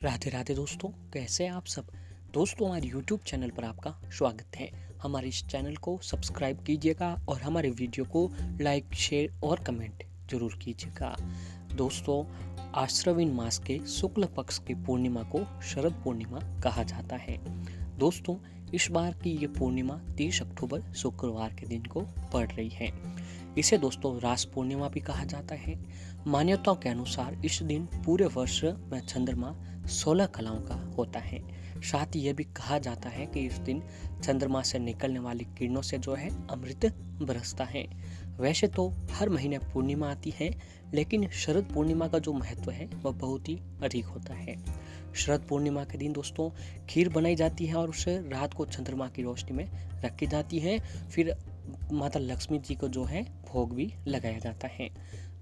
राधे राधे दोस्तों, कैसे हैं आप सब। दोस्तों, हमारे YouTube चैनल पर आपका स्वागत है। हमारे इस चैनल को सब्सक्राइब कीजिएगा और हमारे वीडियो को लाइक, शेयर और कमेंट जरूर कीजिएगा। दोस्तों, आश्विन मास के शुक्ल पक्ष की पूर्णिमा को शरद पूर्णिमा कहा जाता है। दोस्तों, इस बार की ये पूर्णिमा 30 अक्टूबर शुक्रवार के दिन को पड़ रही है। इसे दोस्तों रास पूर्णिमा भी कहा जाता है। मान्यताओं के अनुसार इस दिन पूरे वर्ष में चंद्रमा 16 कलाओं का होता है। साथ ही यह भी कहा जाता है कि इस दिन चंद्रमा से निकलने वाली किरणों से जो है अमृत बरसता है। वैसे तो हर महीने पूर्णिमा आती है, लेकिन शरद पूर्णिमा का जो महत्व है वह बहुत ही अधिक होता है। शरद पूर्णिमा के दिन दोस्तों खीर बनाई जाती है और उसे रात को चंद्रमा की रोशनी में रखी जाती है। फिर माता लक्ष्मी जी को जो है भोग भी लगाया जाता है।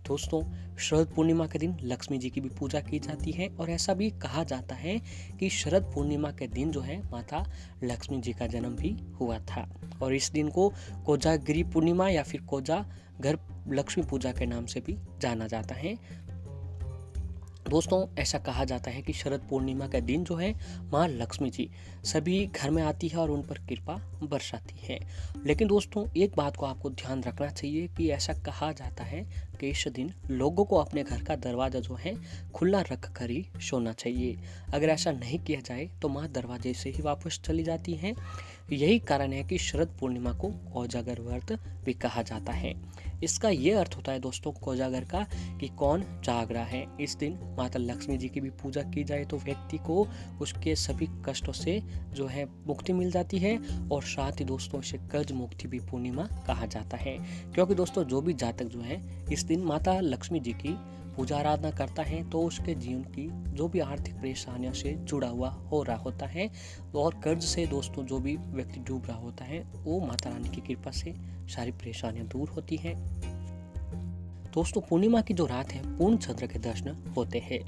दोस्तों, शरद पूर्णिमा के दिन लक्ष्मी जी की भी पूजा की जाती है और ऐसा भी कहा जाता है कि शरद पूर्णिमा के दिन जो है माता लक्ष्मी जी का जन्म भी हुआ था और इस दिन को कोजागिरी पूर्णिमा या फिर कोजागर लक्ष्मी पूजा के नाम से भी जाना जाता है। दोस्तों, ऐसा कहा जाता है कि शरद पूर्णिमा के दिन जो है माँ लक्ष्मी जी सभी घर में आती है और उन पर कृपा बरसाती है। लेकिन दोस्तों, एक बात को आपको ध्यान रखना चाहिए कि ऐसा कहा जाता है कि इस दिन लोगों को अपने घर का दरवाजा जो है खुला रख कर ही सोना चाहिए। अगर ऐसा नहीं किया जाए तो माँ दरवाजे से ही वापस चली जाती हैं। यही कारण है कि शरद पूर्णिमा को कोजागर व्रत भी कहा जाता है। इसका ये अर्थ होता है दोस्तों कोजागर का कि कौन जाग रहा है। इस दिन माता लक्ष्मी जी की भी पूजा की जाए तो व्यक्ति को उसके सभी कष्टों से जो है मुक्ति मिल जाती है और साथ ही दोस्तों इसे कर्ज मुक्ति भी पूर्णिमा कहा जाता है। क्योंकि दोस्तों जो भी जातक जो है इस दिन माता लक्ष्मी जी की पूजा आराधना करता है तो उसके जीवन की जो भी आर्थिक परेशानियों से जुड़ा हुआ हो रहा होता है और कर्ज से दोस्तों जो भी व्यक्ति डूब रहा होता है वो माता रानी की कृपा से सारी परेशानियां दूर होती हैं। दोस्तों, पूर्णिमा की जो रात है पूर्ण चंद्र के दर्शन होते हैं,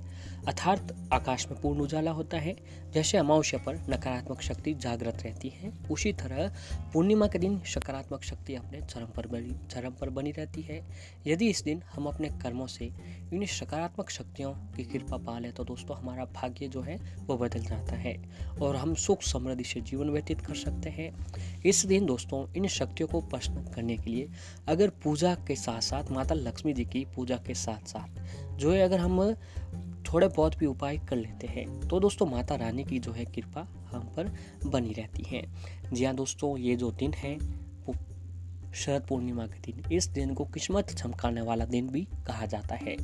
अर्थात आकाश में पूर्ण उजाला होता है। जैसे अमावस्या पर नकारात्मक शक्ति जागृत रहती है, उसी तरह पूर्णिमा के दिन सकारात्मक शक्ति अपने चरम पर बनी रहती है। यदि इस दिन हम अपने कर्मों से इन सकारात्मक शक्तियों की कृपा पा लें तो दोस्तों हमारा भाग्य जो है वो बदल जाता है और हम सुख समृद्धि से जीवन व्यतीत कर सकते हैं। इस दिन दोस्तों इन शक्तियों को प्रसन्न करने के लिए अगर पूजा के साथ साथ माता लक्ष्मी जी की पूजा के साथ साथ जो है अगर हम थोड़े बहुत भी उपाय कर लेते हैं तो दोस्तों माता रानी की जो है कृपा हम पर बनी रहती है। जी हाँ दोस्तों, ये जो दिन है शरद पूर्णिमा के दिन, इस दिन को किस्मत चमकाने वाला दिन भी कहा जाता है।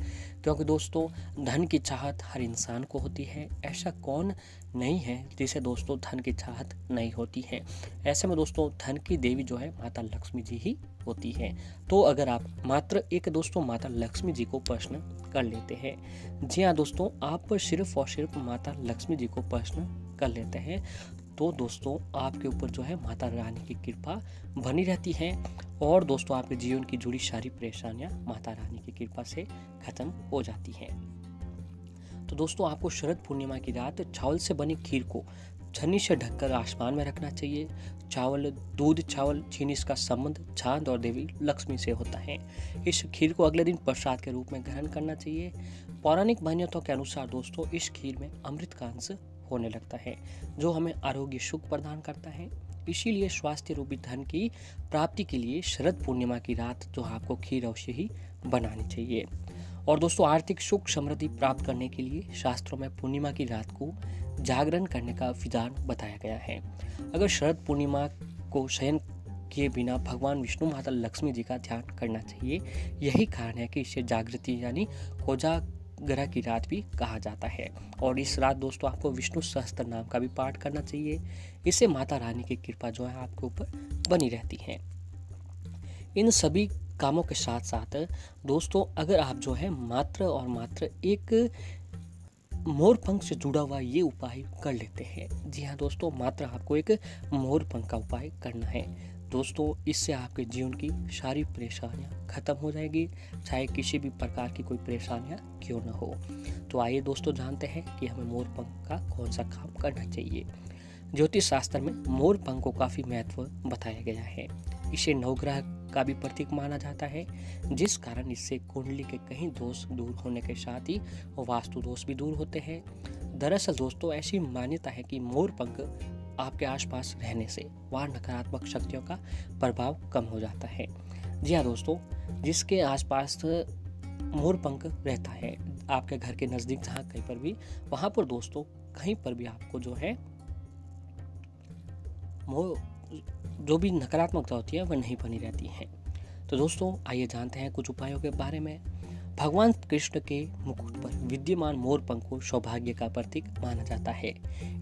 क्योंकि दोस्तों धन की चाहत हर इंसान को होती है। ऐसा कौन नहीं है जिसे दोस्तों धन की चाहत नहीं होती है। ऐसे में दोस्तों धन की देवी जो है माता लक्ष्मी जी ही होती है। तो अगर आप मात्र एक दोस्तों माता लक्ष्मी जी को प्रश्न कर लेते हैं, जी हाँ दोस्तों, आप सिर्फ और सिर्फ माता लक्ष्मी जी को प्रश्न कर लेते हैं तो दोस्तों आपके ऊपर जो है माता रानी की कृपा बनी रहती है और दोस्तों आपके जीवन की जुड़ी सारी परेशानियां माता रानी की कृपा से खत्म हो जाती हैं। तो दोस्तों आपको शरद पूर्णिमा की रात चावल से बनी खीर को छन्नी से ढककर आसमान में रखना चाहिए। चावल, दूध, चावल, चीनी, इसका संबंध चांद और देवी लक्ष्मी से होता है। इस खीर को अगले दिन प्रसाद के रूप में ग्रहण करना चाहिए। पौराणिक मान्यताओं के अनुसार दोस्तों इस खीर में अमृत का अंश होने लगता है जो हमें आरोग्य सुख प्रदान करता है। इसीलिए स्वास्थ्य रूपी धन की प्राप्ति के लिए शरद पूर्णिमा की रात जो आपको खीर अवश्य ही बनानी चाहिए। और दोस्तों आर्थिक सुख समृद्धि प्राप्त करने के लिए शास्त्रों में पूर्णिमा की रात को जागरण करने का विधान बताया गया है। अगर शरद पूर्णिमा को शयन किए बिना भगवान विष्णु माता लक्ष्मी जी का ध्यान करना चाहिए। यही कारण है कि इसे जागृति यानी कोजागरा की रात भी कहा जाता है। और इस रात दोस्तों आपको विष्णु सहस्त्र नाम का भी पाठ करना चाहिए। इससे माता रानी की कृपा जो है आपके ऊपर बनी रहती है। इन सभी कामों के साथ साथ दोस्तों अगर आप जो है मात्र और मात्र एक मोर पंख से जुड़ा हुआ ये उपाय कर लेते हैं, जी हाँ दोस्तों, मात्र आपको एक मोर पंख का उपाय करना है दोस्तों, इससे आपके जीवन की सारी परेशानियां खत्म हो जाएगी, चाहे किसी भी प्रकार की कोई परेशानियां क्यों न हो। तो आइए दोस्तों जानते हैं कि हमें मोर पंख का कौन सा काम करना चाहिए। ज्योतिष शास्त्र में मोर पंख को काफी महत्व बताया गया है। इसे नवग्रह का भी प्रतीक माना जाता है, जिस कारण इससे कुंडली के कहीं दोष दूर होने के साथ ही वास्तु दोष भी दूर होते हैं। दरअसल दोस्तों ऐसी मान्यता है कि मोर पंख आपके आसपास रहने से वहाँ नकारात्मक शक्तियों का प्रभाव कम हो जाता है। जी हाँ दोस्तों, जिसके आसपास मोर पंख रहता है आपके घर के नज़दीक जहाँ कहीं पर भी, वहाँ पर दोस्तों कहीं पर भी आपको जो है जो भी नकारात्मकता होती है वह नहीं बनी रहती है। तो दोस्तों आइए जानते हैं कुछ उपायों के बारे में। भगवान कृष्ण के मुकुट पर विद्यमान मोर पंख को सौभाग्य का प्रतीक माना जाता है।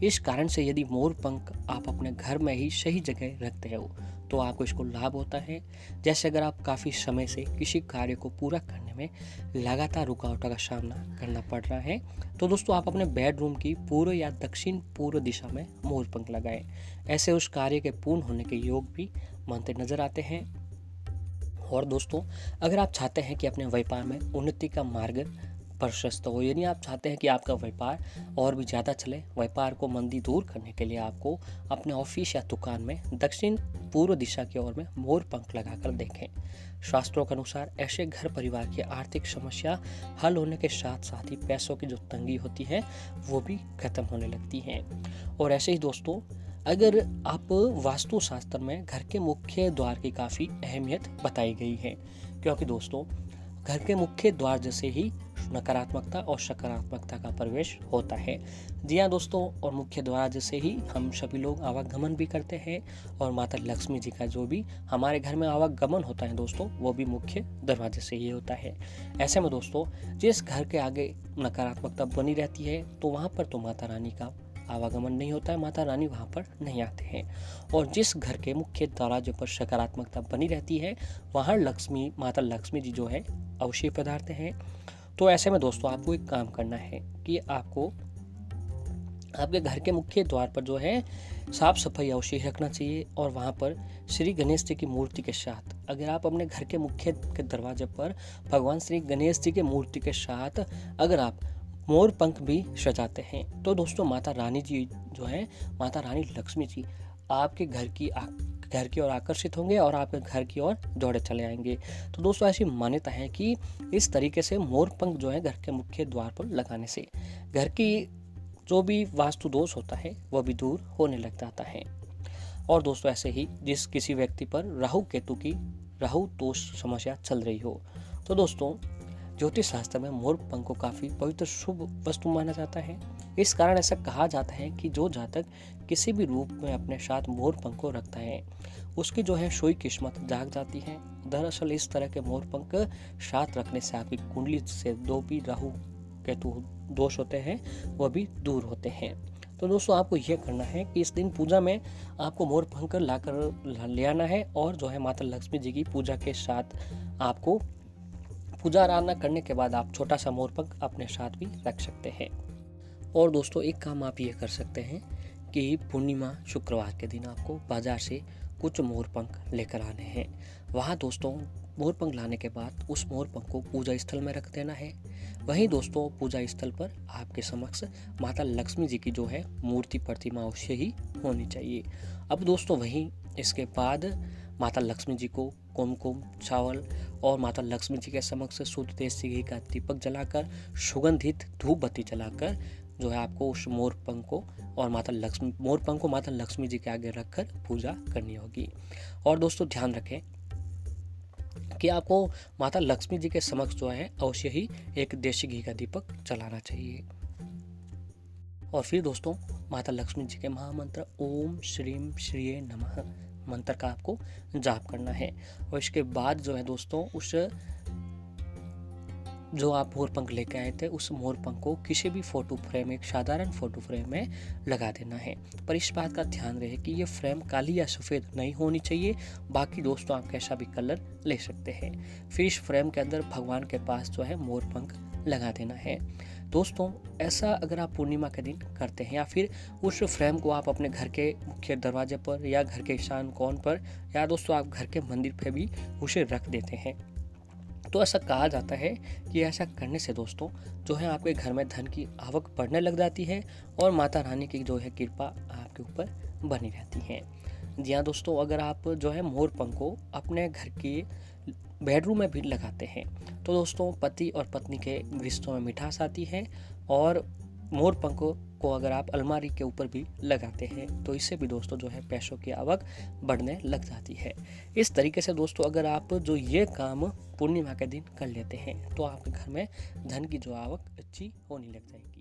इस कारण से यदि मोर पंख आप अपने घर में ही सही जगह रखते हो तो आपको इसको लाभ होता है। जैसे अगर आप काफ़ी समय से किसी कार्य को पूरा करने में लगातार रुकावटों का सामना करना पड़ रहा है तो दोस्तों आप अपने बेडरूम की पूर्व या दक्षिण पूर्व दिशा में मोर पंख लगाएं। ऐसे उस कार्य के पूर्ण होने के योग भी बनते नजर आते हैं। और दोस्तों अगर आप चाहते हैं कि अपने व्यापार में उन्नति का मार्ग प्रशस्त हो, यानी आप चाहते हैं कि आपका व्यापार और भी ज़्यादा चले, व्यापार को मंदी दूर करने के लिए आपको अपने ऑफिस या दुकान में दक्षिण पूर्व दिशा की ओर में मोर पंख लगाकर देखें। शास्त्रों के अनुसार ऐसे घर परिवार की आर्थिक समस्या हल होने के साथ साथ ही पैसों की जो तंगी होती है वो भी खत्म होने लगती है। और ऐसे ही दोस्तों अगर आप वास्तुशास्त्र में घर के मुख्य द्वार की काफ़ी अहमियत बताई गई है, क्योंकि दोस्तों घर के मुख्य द्वार जैसे ही नकारात्मकता और सकारात्मकता का प्रवेश होता है। जी हाँ दोस्तों, और मुख्य द्वार जैसे ही हम सभी लोग आवागमन भी करते हैं और माता लक्ष्मी जी का जो भी हमारे घर में आवागमन होता है दोस्तों वो भी मुख्य दरवाजे से ही होता है। ऐसे में दोस्तों जिस घर के आगे नकारात्मकता बनी रहती है तो वहाँ पर तो माता रानी का आवागमन नहीं होता है, माता रानी वहाँ पर नहीं आते हैं। और जिस घर के मुख्य दरवाजे पर सकारात्मकता बनी रहती है वहाँ माता लक्ष्मी जी जो है अवश्य पधारते हैं। तो ऐसे में दोस्तों आपको एक काम करना है कि आपको आपके घर के मुख्य द्वार पर जो है साफ सफाई अवश्य रखना चाहिए। और वहाँ पर श्री गणेश जी की मूर्ति के साथ, अगर आप अपने घर के मुख्य के दरवाजे पर भगवान श्री गणेश जी की मूर्ति के साथ अगर आप मोर पंख भी सजाते हैं तो दोस्तों माता रानी जी जो है, माता रानी लक्ष्मी जी आपके घर की ओर आकर्षित होंगे और आपके घर की ओर दौड़े चले आएंगे। तो दोस्तों ऐसी मान्यता है कि इस तरीके से मोर पंख जो है घर के मुख्य द्वार पर लगाने से घर की जो भी वास्तु दोष होता है वह भी दूर होने लग जाता है। और दोस्तों ऐसे ही जिस किसी व्यक्ति पर राहु दोष समस्या चल रही हो तो दोस्तों ज्योतिष शास्त्र में मोर पंख को काफ़ी पवित्र शुभ वस्तु माना जाता है। इस कारण ऐसा कहा जाता है कि जो जातक किसी भी रूप में अपने साथ मोर पंख को रखता है उसकी जो है सोई किस्मत जाग जाती है। दरअसल इस तरह के मोर पंख साथ रखने से आपकी कुंडली से जो भी राहु केतु दोष होते हैं वह भी दूर होते हैं। तो दोस्तों आपको यह करना है कि इस दिन पूजा में आपको मोर पंख लाकर ले आना है और जो है माता लक्ष्मी जी की पूजा के साथ आपको पूजा आराधना करने के बाद आप छोटा सा मोर पंख अपने साथ भी रख सकते हैं। और दोस्तों एक काम आप ये कर सकते हैं कि पूर्णिमा शुक्रवार के दिन आपको बाजार से कुछ मोर पंख लेकर आने हैं। वहाँ दोस्तों मोर पंख लाने के बाद उस मोर पंख को पूजा स्थल में रख देना है। वहीं दोस्तों पूजा स्थल पर आपके समक्ष माता लक्ष्मी जी की जो है मूर्ति प्रतिमा अवश्य ही होनी चाहिए। अब दोस्तों वहीं इसके बाद माता लक्ष्मी जी को कुमकुम चावल और माता लक्ष्मी जी के समक्ष शुद्ध देसी घी का दीपक जलाकर सुगंधित धूप बत्ती जलाकर जो है आपको उस मोर पंख को माता लक्ष्मी जी के आगे रखकर पूजा करनी होगी। और दोस्तों ध्यान रखें कि आपको माता लक्ष्मी जी के समक्ष जो है अवश्य ही एक देसी घी का दीपक जलाना चाहिए। और फिर दोस्तों माता लक्ष्मी जी के महामंत्र ओम श्रीम श्रीये नमः मंत्र का आपको जाप करना है। और इसके बाद जो है दोस्तों उस जो आप मोर पंख लेके आए थे उस मोर पंख को किसी भी फोटो फ्रेम, एक साधारण फोटो फ्रेम में लगा देना है। पर इस बात का ध्यान रहे कि ये फ्रेम काली या सफ़ेद नहीं होनी चाहिए, बाकी दोस्तों आप कैसा भी कलर ले सकते हैं। फिर इस फ्रेम के अंदर भगवान के पास जो है मोर पंख लगा देना है। दोस्तों ऐसा अगर आप पूर्णिमा के दिन करते हैं या फिर उस फ्रेम को आप अपने घर के मुख्य दरवाजे पर या घर के ईशान कोण पर या दोस्तों आप घर के मंदिर पे भी उसे रख देते हैं तो ऐसा कहा जाता है कि ऐसा करने से दोस्तों जो है आपके घर में धन की आवक बढ़ने लग जाती है और माता रानी की जो है कृपा आपके ऊपर बनी रहती है। जी हाँ दोस्तों, अगर आप जो है मोर पंख को अपने घर के बेडरूम में भी लगाते हैं तो दोस्तों पति और पत्नी के रिश्तों में मिठास आती है और मोर पंख को को अगर आप अलमारी के ऊपर भी लगाते हैं तो इससे भी दोस्तों जो है पैसों की आवक बढ़ने लग जाती है। इस तरीके से दोस्तों अगर आप जो ये काम पूर्णिमा के दिन कर लेते हैं तो आपके घर में धन की जो आवक अच्छी होने लग जाएगी।